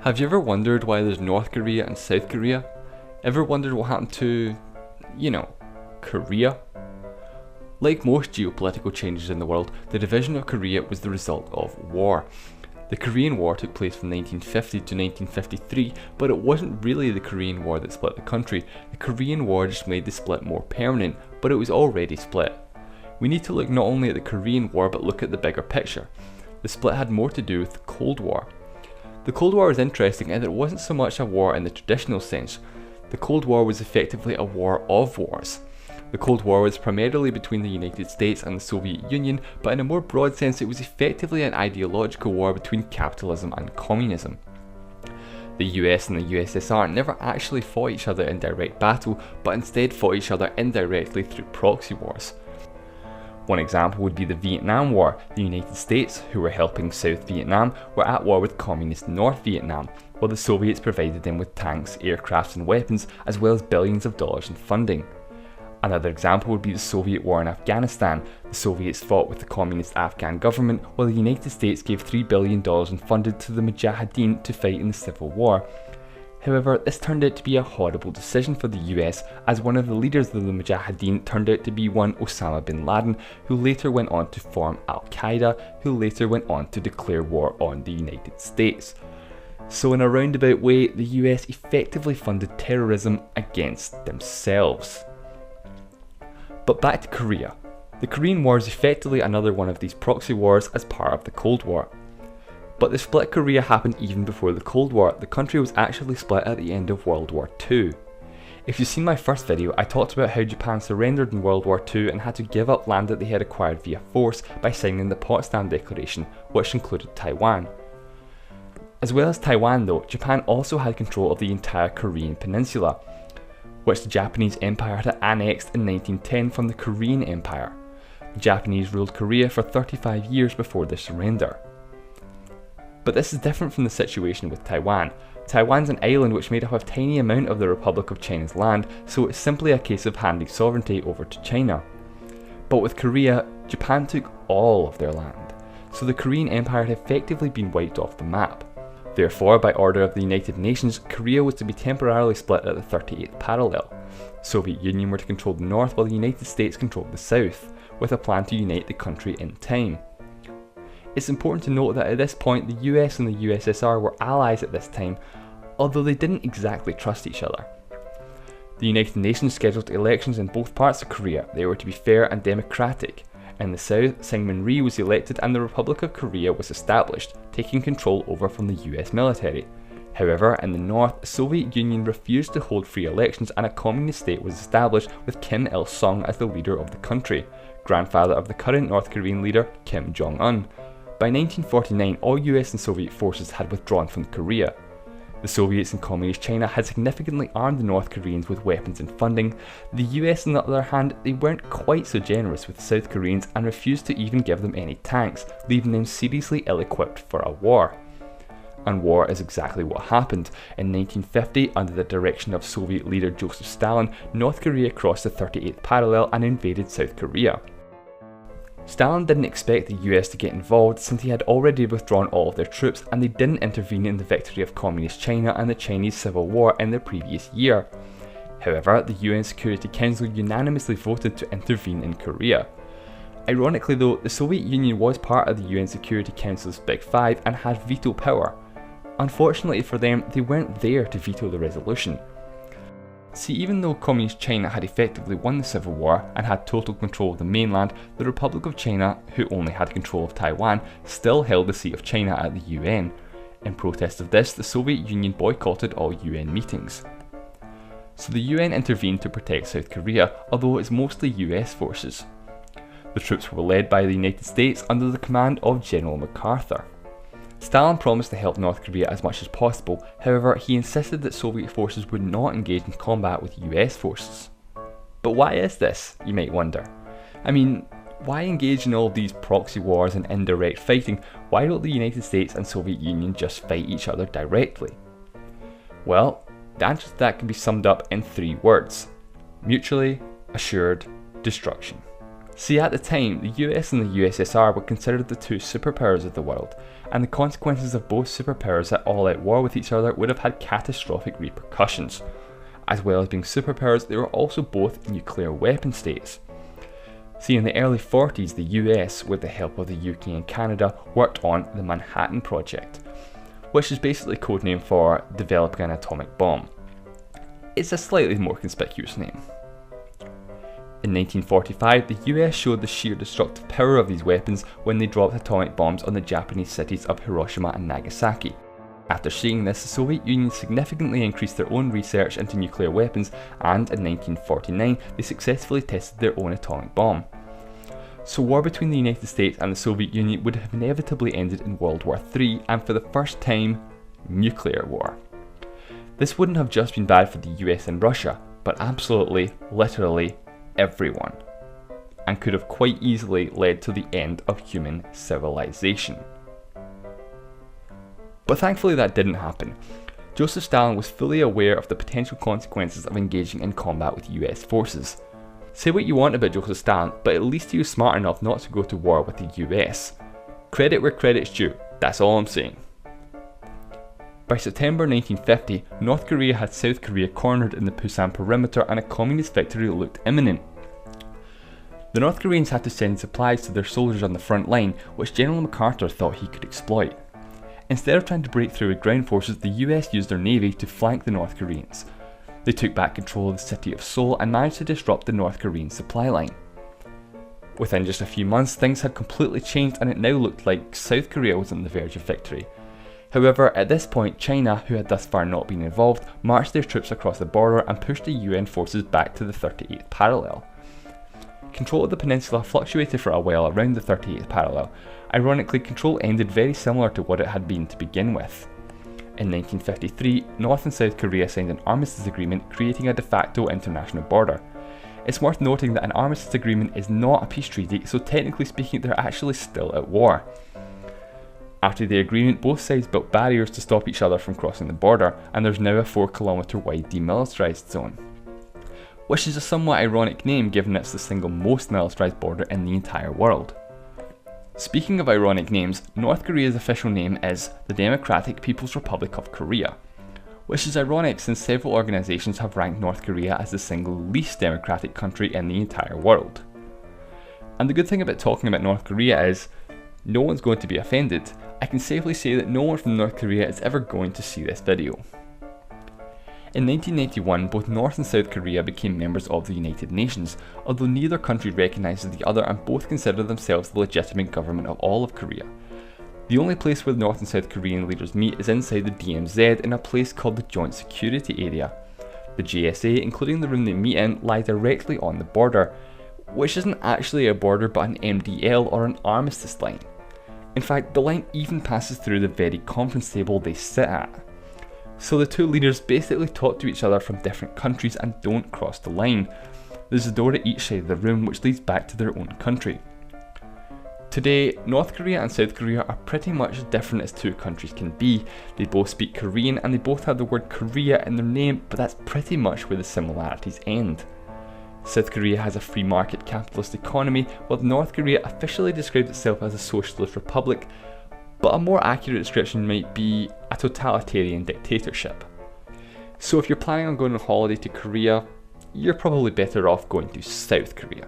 Have you ever wondered why there's North Korea and South Korea? Ever wondered what happened to, Korea? Like most geopolitical changes in the world, the division of Korea was the result of war. The Korean War took place from 1950 to 1953, but it wasn't really the Korean War that split the country. The Korean War just made the split more permanent, but it was already split. We need to look not only at the Korean War, but look at the bigger picture. The split had more to do with the Cold War. The Cold War is interesting in that it wasn't so much a war in the traditional sense. The Cold War was effectively a war of wars. The Cold War was primarily between the United States and the Soviet Union, but in a more broad sense it was effectively an ideological war between capitalism and communism. The US and the USSR never actually fought each other in direct battle, but instead fought each other indirectly through proxy wars. One example would be the Vietnam War. The United States, who were helping South Vietnam, were at war with communist North Vietnam, while the Soviets provided them with tanks, aircraft and weapons, as well as billions of dollars in funding. Another example would be the Soviet war in Afghanistan. The Soviets fought with the communist Afghan government, while the United States gave $3 billion in funding to the Mujahideen to fight in the civil war. However, this turned out to be a horrible decision for the US, as one of the leaders of the Mujahideen turned out to be one Osama bin Laden, who later went on to form Al-Qaeda, who later went on to declare war on the United States. So in a roundabout way, the US effectively funded terrorism against themselves. But back to Korea. The Korean War is effectively another one of these proxy wars as part of the Cold War. But the split Korea happened even before the Cold War. The country was actually split at the end of World War II. If you've seen my first video, I talked about how Japan surrendered in World War II and had to give up land that they had acquired via force by signing the Potsdam Declaration, which included Taiwan. As well as Taiwan though, Japan also had control of the entire Korean peninsula, which the Japanese Empire had annexed in 1910 from the Korean Empire. The Japanese ruled Korea for 35 years before their surrender. But this is different from the situation with Taiwan. Taiwan's an island which made up a tiny amount of the Republic of China's land, so it's simply a case of handing sovereignty over to China. But with Korea, Japan took all of their land, so the Korean Empire had effectively been wiped off the map. Therefore, by order of the United Nations, Korea was to be temporarily split at the 38th parallel. The Soviet Union were to control the north while the United States controlled the south, with a plan to unite the country in time. It's important to note that at this point the US and the USSR were allies at this time, although they didn't exactly trust each other. The United Nations scheduled elections in both parts of Korea. They were to be fair and democratic. In the south, Syngman Rhee was elected and the Republic of Korea was established, taking control over from the US military. However, in the north, the Soviet Union refused to hold free elections and a communist state was established with Kim Il-sung as the leader of the country, grandfather of the current North Korean leader Kim Jong-un. By 1949, all US and Soviet forces had withdrawn from Korea. The Soviets and Communist China had significantly armed the North Koreans with weapons and funding. The US, on the other hand, they weren't quite so generous with the South Koreans and refused to even give them any tanks, leaving them seriously ill-equipped for a war. And war is exactly what happened. In 1950, under the direction of Soviet leader Joseph Stalin, North Korea crossed the 38th parallel and invaded South Korea. Stalin didn't expect the US to get involved since he had already withdrawn all of their troops and they didn't intervene in the victory of Communist China and the Chinese Civil War in the previous year. However, the UN Security Council unanimously voted to intervene in Korea. Ironically though, the Soviet Union was part of the UN Security Council's Big Five and had veto power. Unfortunately for them, they weren't there to veto the resolution. See, even though Communist China had effectively won the Civil War and had total control of the mainland, the Republic of China, who only had control of Taiwan, still held the seat of China at the UN. In protest of this, the Soviet Union boycotted all UN meetings. So the UN intervened to protect South Korea, although it's mostly US forces. The troops were led by the United States under the command of General MacArthur. Stalin promised to help North Korea as much as possible, however he insisted that Soviet forces would not engage in combat with US forces. But why is this, you might wonder? I mean, why engage in all these proxy wars and indirect fighting? Why don't the United States and Soviet Union just fight each other directly? Well, the answer to that can be summed up in 3 words: mutually assured destruction. See, at the time, the US and the USSR were considered the two superpowers of the world, and the consequences of both superpowers at all-out war with each other would have had catastrophic repercussions. As well as being superpowers, they were also both nuclear weapon states. See, in the early 40s, the US, with the help of the UK and Canada, worked on the Manhattan Project, which is basically codename for developing an atomic bomb. It's a slightly more conspicuous name. In 1945, the US showed the sheer destructive power of these weapons when they dropped atomic bombs on the Japanese cities of Hiroshima and Nagasaki. After seeing this, the Soviet Union significantly increased their own research into nuclear weapons, and in 1949 they successfully tested their own atomic bomb. So war between the United States and the Soviet Union would have inevitably ended in World War III, and for the first time, nuclear war. This wouldn't have just been bad for the US and Russia, but absolutely, literally, everyone, and could have quite easily led to the end of human civilization. But thankfully that didn't happen. Joseph Stalin was fully aware of the potential consequences of engaging in combat with US forces. Say what you want about Joseph Stalin, but at least he was smart enough not to go to war with the US. Credit where credit's due, that's all I'm saying. By September 1950, North Korea had South Korea cornered in the Pusan perimeter and a communist victory looked imminent. The North Koreans had to send supplies to their soldiers on the front line, which General MacArthur thought he could exploit. Instead of trying to break through with ground forces, the US used their navy to flank the North Koreans. They took back control of the city of Seoul and managed to disrupt the North Korean supply line. Within just a few months, things had completely changed and it now looked like South Korea was on the verge of victory. However, at this point, China, who had thus far not been involved, marched their troops across the border and pushed the UN forces back to the 38th parallel. Control of the peninsula fluctuated for a while around the 38th parallel. Ironically, control ended very similar to what it had been to begin with. In 1953, North and South Korea signed an armistice agreement creating a de facto international border. It's worth noting that an armistice agreement is not a peace treaty, so technically speaking they're actually still at war. After the agreement, both sides built barriers to stop each other from crossing the border, and there's now a 4-kilometre wide demilitarised zone. Which is a somewhat ironic name given it's the single most militarised border in the entire world. Speaking of ironic names, North Korea's official name is the Democratic People's Republic of Korea, which is ironic since several organisations have ranked North Korea as the single least democratic country in the entire world. And the good thing about talking about North Korea is, no one's going to be offended. I can safely say that no one from North Korea is ever going to see this video. In 1991, both North and South Korea became members of the United Nations, although neither country recognises the other and both consider themselves the legitimate government of all of Korea. The only place where the North and South Korean leaders meet is inside the DMZ in a place called the Joint Security Area. The JSA, including the room they meet in, lie directly on the border, which isn't actually a border but an MDL or an armistice line. In fact, the line even passes through the very conference table they sit at. So the two leaders basically talk to each other from different countries and don't cross the line. There's a door at each side of the room which leads back to their own country. Today, North Korea and South Korea are pretty much as different as two countries can be. They both speak Korean and they both have the word Korea in their name, but that's pretty much where the similarities end. South Korea has a free market capitalist economy, while North Korea officially describes itself as a socialist republic, but a more accurate description might be a totalitarian dictatorship. So if you're planning on going on holiday to Korea, you're probably better off going to South Korea.